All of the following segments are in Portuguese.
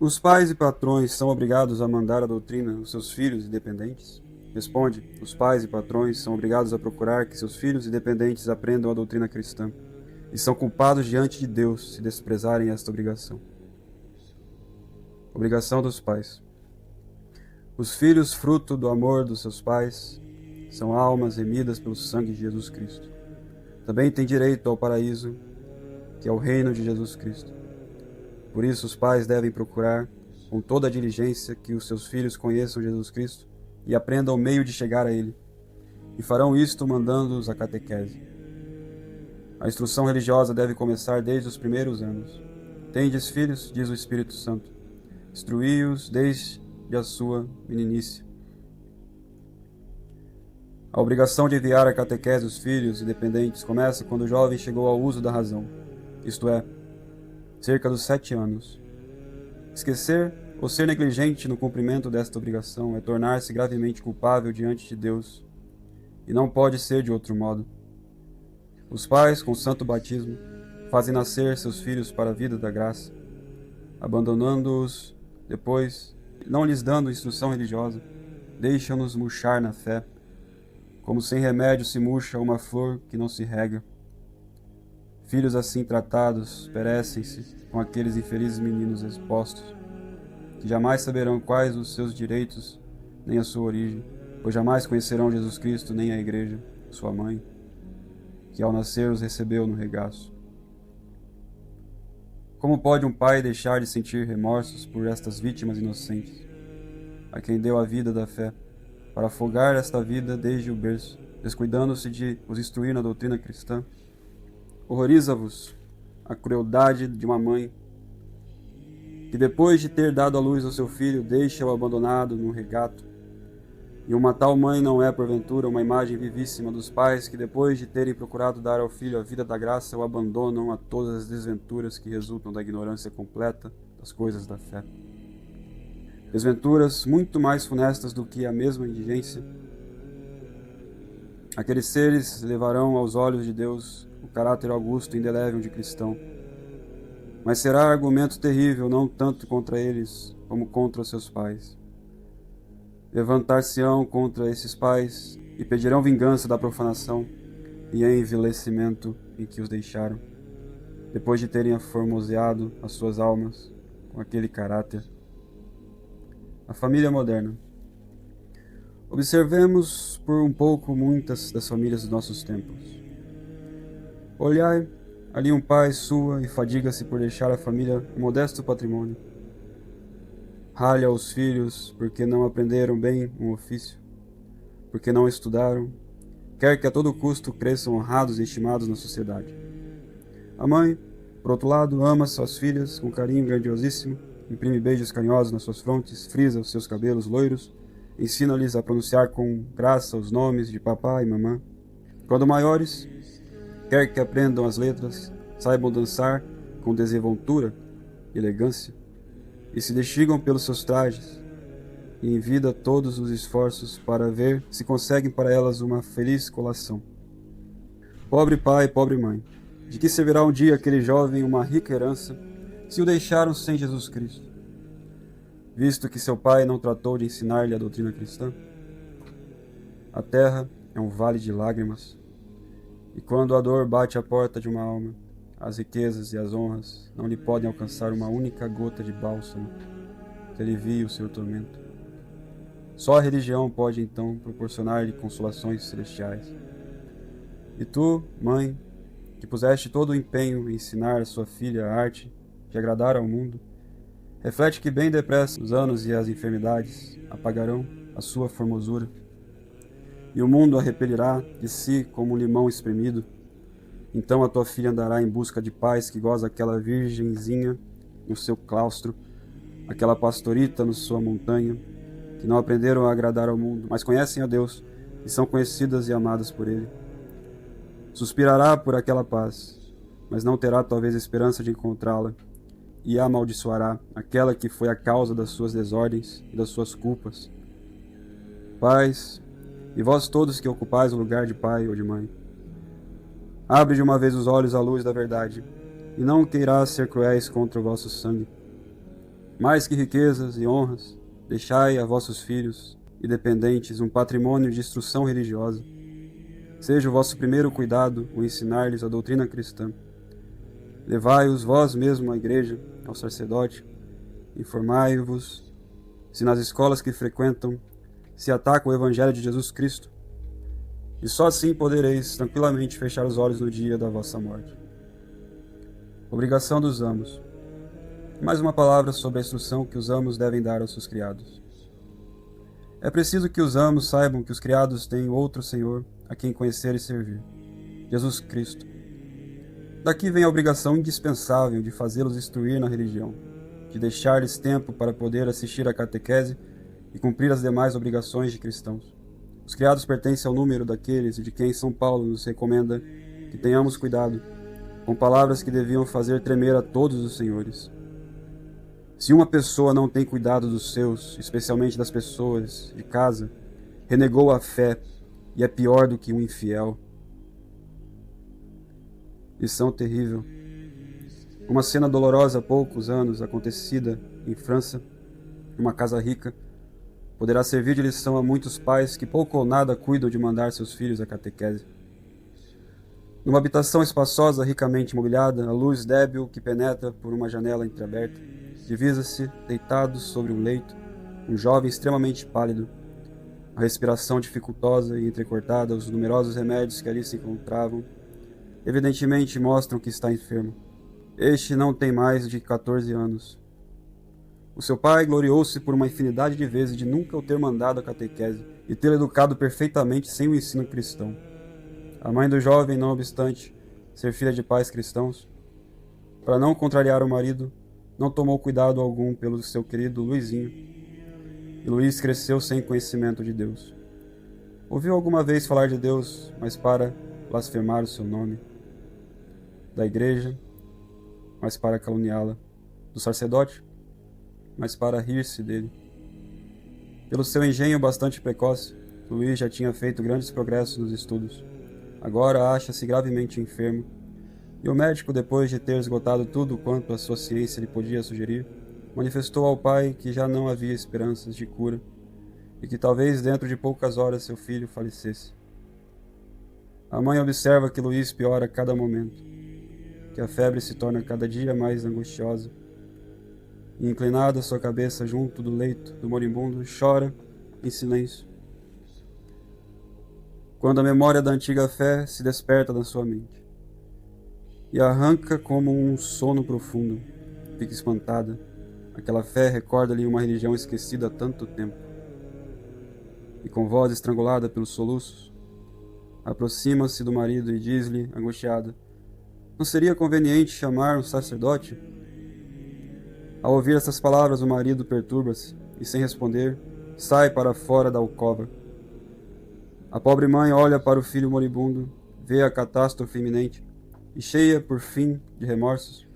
Os pais e patrões são obrigados a mandar a doutrina aos seus filhos e dependentes? Responde: os pais e patrões são obrigados a procurar que seus filhos e dependentes aprendam a doutrina cristã, e são culpados diante de Deus se desprezarem esta obrigação. Obrigação dos pais. Os filhos, fruto do amor dos seus pais, são almas remidas pelo sangue de Jesus Cristo. Também têm direito ao paraíso, que é o reino de Jesus Cristo. Por isso, os pais devem procurar, com toda a diligência, que os seus filhos conheçam Jesus Cristo e aprendam o meio de chegar a Ele, e farão isto mandando-os à catequese. A instrução religiosa deve começar desde os primeiros anos. Tendes filhos, diz o Espírito Santo, instruí-os desde a sua meninice. A obrigação de enviar à catequese os filhos e dependentes começa quando o jovem chegou ao uso da razão, isto é, cerca dos 7 anos. Esquecer ou ser negligente no cumprimento desta obrigação é tornar-se gravemente culpável diante de Deus, e não pode ser de outro modo. Os pais, com o santo batismo, fazem nascer seus filhos para a vida da graça, abandonando-os depois, não lhes dando instrução religiosa, deixam-nos murchar na fé, como sem remédio se murcha uma flor que não se rega. Filhos assim tratados perecem-se com aqueles infelizes meninos expostos, que jamais saberão quais os seus direitos nem a sua origem, pois jamais conhecerão Jesus Cristo nem a Igreja, sua mãe, que ao nascer os recebeu no regaço. Como pode um pai deixar de sentir remorsos por estas vítimas inocentes, a quem deu a vida da fé, para afogar esta vida desde o berço, descuidando-se de os instruir na doutrina cristã? Horroriza-vos a crueldade de uma mãe que, depois de ter dado à luz ao seu filho, deixa-o abandonado num regato. E uma tal mãe não é, porventura, uma imagem vivíssima dos pais que, depois de terem procurado dar ao filho a vida da graça, o abandonam a todas as desventuras que resultam da ignorância completa das coisas da fé. Desventuras muito mais funestas do que a mesma indigência. Aqueles seres levarão aos olhos de Deus o caráter augusto e indelével de cristão. Mas será argumento terrível não tanto contra eles como contra os seus pais. Levantar-se-ão contra esses pais e pedirão vingança da profanação e envilecimento em que os deixaram, depois de terem aformoseado as suas almas com aquele caráter. A família moderna. Observemos por um pouco muitas das famílias dos nossos tempos. Olhai, ali um pai sua e fadiga-se por deixar à família um modesto patrimônio. Ralha aos filhos porque não aprenderam bem um ofício, porque não estudaram, quer que a todo custo cresçam honrados e estimados na sociedade. A mãe, por outro lado, ama suas filhas com carinho grandiosíssimo, imprime beijos carinhosos nas suas frontes, frisa os seus cabelos loiros, ensina-lhes a pronunciar com graça os nomes de papá e mamã. Quando maiores, quer que aprendam as letras, saibam dançar com desenvoltura e elegância, e se destigam pelos seus trajes, e envida todos os esforços para ver se conseguem para elas uma feliz colação. Pobre pai, pobre mãe, de que servirá um dia aquele jovem uma rica herança, se o deixaram sem Jesus Cristo, visto que seu pai não tratou de ensinar-lhe a doutrina cristã? A terra é um vale de lágrimas, e quando a dor bate à porta de uma alma, as riquezas e as honras não lhe podem alcançar uma única gota de bálsamo que alivie o seu tormento. Só a religião pode então proporcionar-lhe consolações celestiais. E tu, mãe, que puseste todo o empenho em ensinar a sua filha a arte de agradar ao mundo, reflete que bem depressa os anos e as enfermidades apagarão a sua formosura, e o mundo a repelirá de si como um limão espremido. Então a tua filha andará em busca de paz que goza aquela virgenzinha no seu claustro, aquela pastorita na sua montanha, que não aprenderam a agradar ao mundo, mas conhecem a Deus e são conhecidas e amadas por Ele. Suspirará por aquela paz, mas não terá talvez esperança de encontrá-la, e amaldiçoará aquela que foi a causa das suas desordens e das suas culpas. Pais, e vós todos que ocupais o lugar de pai ou de mãe, abre de uma vez os olhos à luz da verdade, e não queirás ser cruéis contra o vosso sangue. Mais que riquezas e honras, deixai a vossos filhos e dependentes um patrimônio de instrução religiosa. Seja o vosso primeiro cuidado o ensinar-lhes a doutrina cristã. Levai-os vós mesmo à igreja, ao sacerdote, informai-vos se nas escolas que frequentam se ataca o Evangelho de Jesus Cristo, e só assim podereis tranquilamente fechar os olhos no dia da vossa morte. Obrigação dos amos. Mais uma palavra sobre a instrução que os amos devem dar aos seus criados. É preciso que os amos saibam que os criados têm outro Senhor a quem conhecer e servir, Jesus Cristo. Daqui vem a obrigação indispensável de fazê-los instruir na religião, de deixar-lhes tempo para poder assistir à catequese e cumprir as demais obrigações de cristãos. Os criados pertencem ao número daqueles de quem São Paulo nos recomenda que tenhamos cuidado, com palavras que deviam fazer tremer a todos os senhores. Se uma pessoa não tem cuidado dos seus, especialmente das pessoas de casa, renegou a fé e é pior do que um infiel. Lição terrível. Uma cena dolorosa há poucos anos, acontecida em França, numa casa rica, poderá servir de lição a muitos pais que pouco ou nada cuidam de mandar seus filhos à catequese. Numa habitação espaçosa, ricamente mobiliada, a luz débil que penetra por uma janela entreaberta, divisa-se, deitado sobre um leito, um jovem extremamente pálido, a respiração dificultosa e entrecortada, os numerosos remédios que ali se encontravam, evidentemente mostram que está enfermo. Este não tem mais de 14 anos. O seu pai gloriou-se por uma infinidade de vezes de nunca o ter mandado à catequese e tê-lo educado perfeitamente sem o ensino cristão. A mãe do jovem, não obstante ser filha de pais cristãos, para não contrariar o marido, não tomou cuidado algum pelo seu querido Luizinho, e Luiz cresceu sem conhecimento de Deus. Ouviu alguma vez falar de Deus, mas para blasfemar o seu nome, da igreja, mas para caluniá-la, do sacerdote, mas para rir-se dele. Pelo seu engenho bastante precoce, Luiz já tinha feito grandes progressos nos estudos. Agora acha-se gravemente enfermo, e o médico, depois de ter esgotado tudo quanto a sua ciência lhe podia sugerir, manifestou ao pai que já não havia esperanças de cura e que talvez dentro de poucas horas seu filho falecesse. A mãe observa que Luiz piora a cada momento, que a febre se torna cada dia mais angustiosa, e inclinada sua cabeça junto do leito do moribundo, chora em silêncio. Quando a memória da antiga fé se desperta da sua mente e arranca como um sono profundo, fica espantada. Aquela fé recorda-lhe uma religião esquecida há tanto tempo. E com voz estrangulada pelos soluços, aproxima-se do marido e diz-lhe, angustiada: não seria conveniente chamar um sacerdote? Ao ouvir essas palavras, o marido perturba-se e, sem responder, sai para fora da alcova. A pobre mãe olha para o filho moribundo, vê a catástrofe iminente e, cheia, por fim, de remorsos,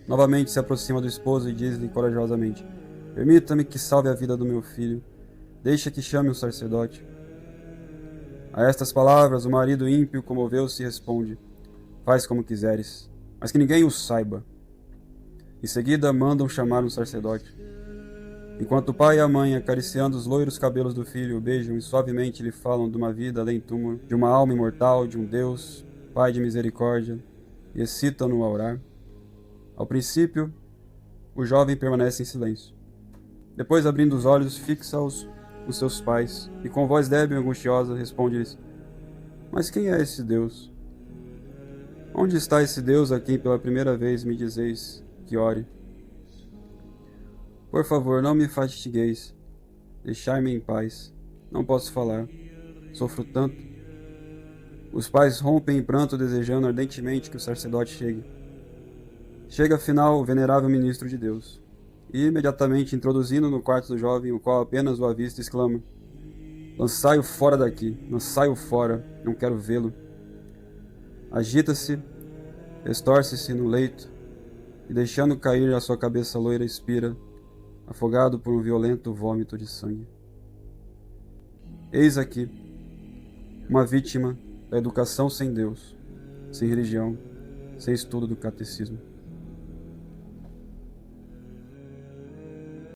novamente se aproxima do esposo e diz-lhe corajosamente: permita-me que salve a vida do meu filho. Deixa que chame um sacerdote. A estas palavras, o marido ímpio comoveu-se e responde: faz como quiseres, mas que ninguém o saiba. Em seguida, mandam chamar um sacerdote. Enquanto o pai e a mãe, acariciando os loiros cabelos do filho, o beijam e suavemente lhe falam de uma vida além túmulo, de uma alma imortal, de um Deus, Pai de misericórdia, e excitam-no a orar. Ao princípio, o jovem permanece em silêncio. Depois, abrindo os olhos, fixa-os nos seus pais, e com voz débil e angustiosa, responde-lhes: mas quem é esse Deus? Onde está esse Deus a quem pela primeira vez me dizeis que ore? Por favor, não me fatigueis. Deixai-me em paz. Não posso falar. Sofro tanto. Os pais rompem em pranto, desejando ardentemente que o sacerdote chegue. Chega afinal o venerável ministro de Deus, e imediatamente introduzindo no quarto do jovem, o qual apenas o avista, exclama: lançai-o fora daqui, lançai-o fora, não quero vê-lo. Agita-se, estorce-se no leito, e deixando cair a sua cabeça loira, expira, afogado por um violento vômito de sangue. Eis aqui uma vítima da educação sem Deus, sem religião, sem estudo do catecismo.